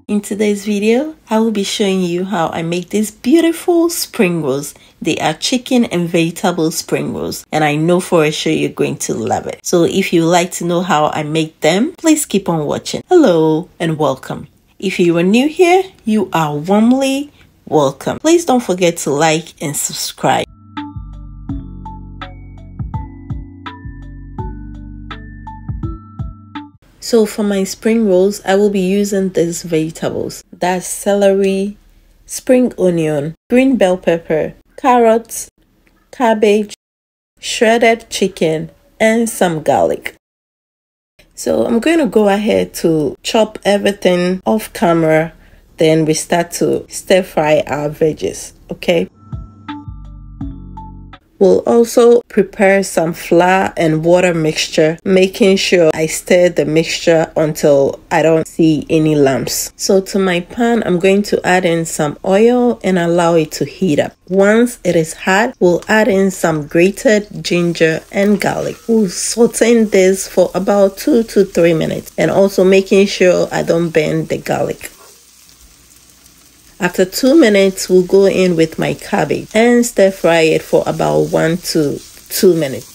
In today's video, I will be showing you how I make these beautiful spring rolls. They are chicken and vegetable spring rolls, and I know for sure you're going to love it. So if you like to know how I make them, please keep on watching. Hello and welcome. If you are new here, you are warmly welcome. Please don't forget to like and subscribe. So for my spring rolls, I will be using these vegetables. That's celery, spring onion, green bell pepper, carrots, cabbage, shredded chicken, and some garlic. So I'm going to go ahead to chop everything off camera. Then we start to stir fry our veggies, okay? We'll also prepare some flour and water mixture, making sure I stir the mixture until I don't see any lumps. So to my pan, I'm going to add in some oil and allow it to heat up. Once it is hot, we'll add in some grated ginger and garlic. We'll saute this for about 2 to 3 minutes, and also making sure I don't burn the garlic. After 2 minutes, we'll go in with my cabbage and stir fry it for about 1 to 2 minutes.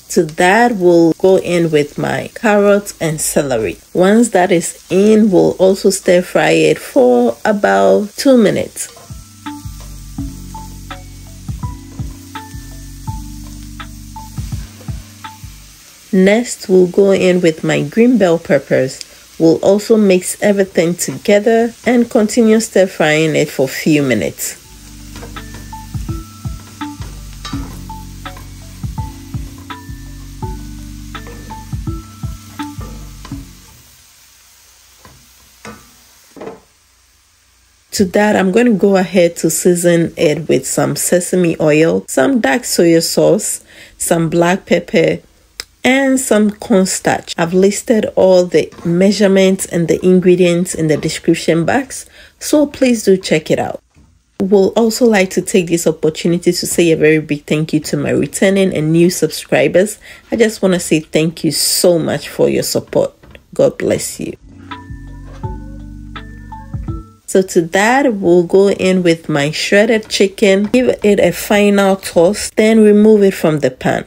To that, we'll go in with my carrots and celery. Once that is in, we'll also stir fry it for about 2 minutes. Next, we'll go in with my green bell peppers. We'll also mix everything together and continue stir frying it for a few minutes. To that, I'm going to go ahead to season it with some sesame oil, some dark soy sauce, some black pepper, and some cornstarch. I've listed all the measurements and the ingredients in the description box, so please do check it out. We'll also like to take this opportunity to say a very big thank you to my returning and new subscribers. I just want to say thank you so much for your support. God bless you. So to that, we'll go in with my shredded chicken, give it a final toss, then remove it from the pan.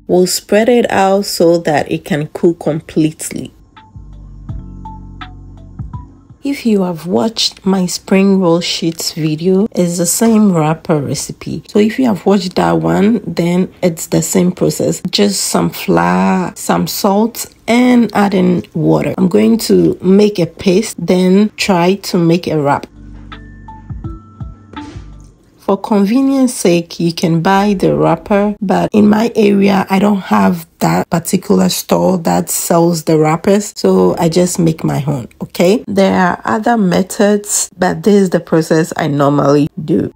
We'll spread it out so that it can cook completely. If you have watched my spring roll sheets video, it's the same wrapper recipe. So if you have watched that one, then it's the same process. Just some flour, some salt, and add in water. I'm going to make a paste, then try to make a wrap. For convenience sake, you can buy the wrapper, but in my area, I don't have that particular store that sells the wrappers, so I just make my own, okay? There are other methods, but this is the process I normally do.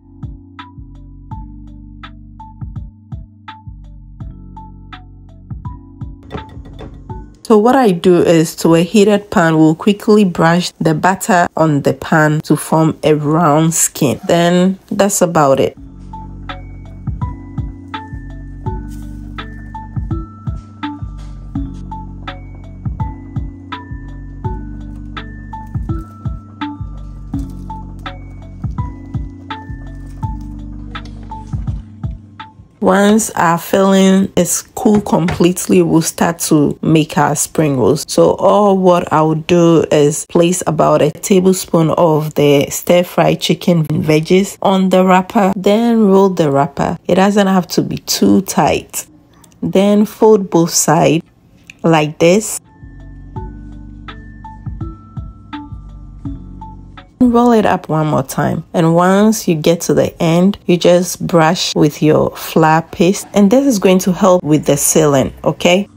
So what I do is, to a heated pan, we'll quickly brush the butter on the pan to form a round skin. Then that's about it. Once our filling is cool completely, we'll start to make our spring rolls. So all what I will do is place about a tablespoon of the stir-fried chicken and veggies on the wrapper, then roll the wrapper. It doesn't have to be too tight. Then fold both sides like this. Roll it up one more time, and once you get to the end, you just brush with your flour paste, and this is going to help with the sealing, okay?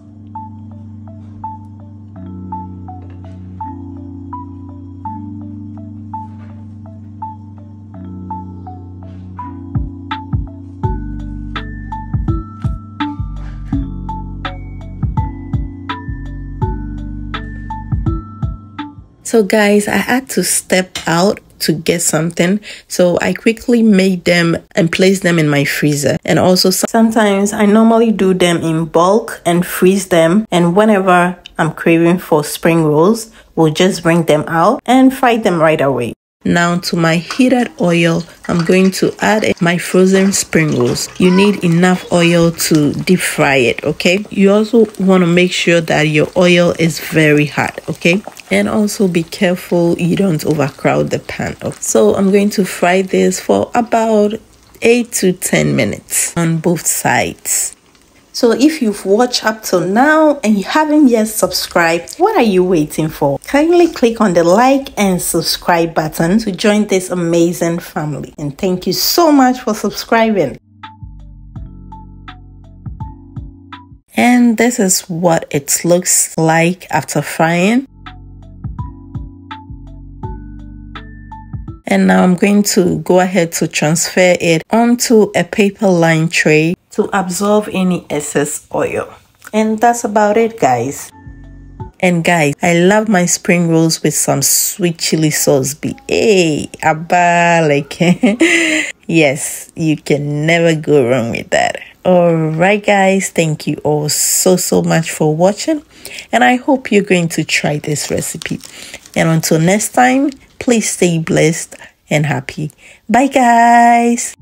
So guys, I had to step out to get something, so I quickly made them and placed them in my freezer. And also sometimes I normally do them in bulk and freeze them, and whenever I'm craving for spring rolls, we'll just bring them out and fry them right away. Now to my heated oil, I'm going to add my frozen spring rolls. You need enough oil to deep fry it, okay? You also want to make sure that your oil is very hot, okay? And also be careful you don't overcrowd the pan. So I'm going to fry this for about 8 to 10 minutes on both sides. So if you've watched up till now and you haven't yet subscribed, what are you waiting for? Kindly click on the like and subscribe button to join this amazing family. And thank you so much for subscribing. And this is what it looks like after frying. And now I'm going to go ahead to transfer it onto a paper lined tray to absorb any excess oil. And that's about it, guys. And guys, I love my spring rolls with some sweet chili sauce. Hey, abba, like yes, you can never go wrong with that. Alright guys, thank you all so much for watching, and I hope you're going to try this recipe. And until next time, please stay blessed and happy. Bye guys.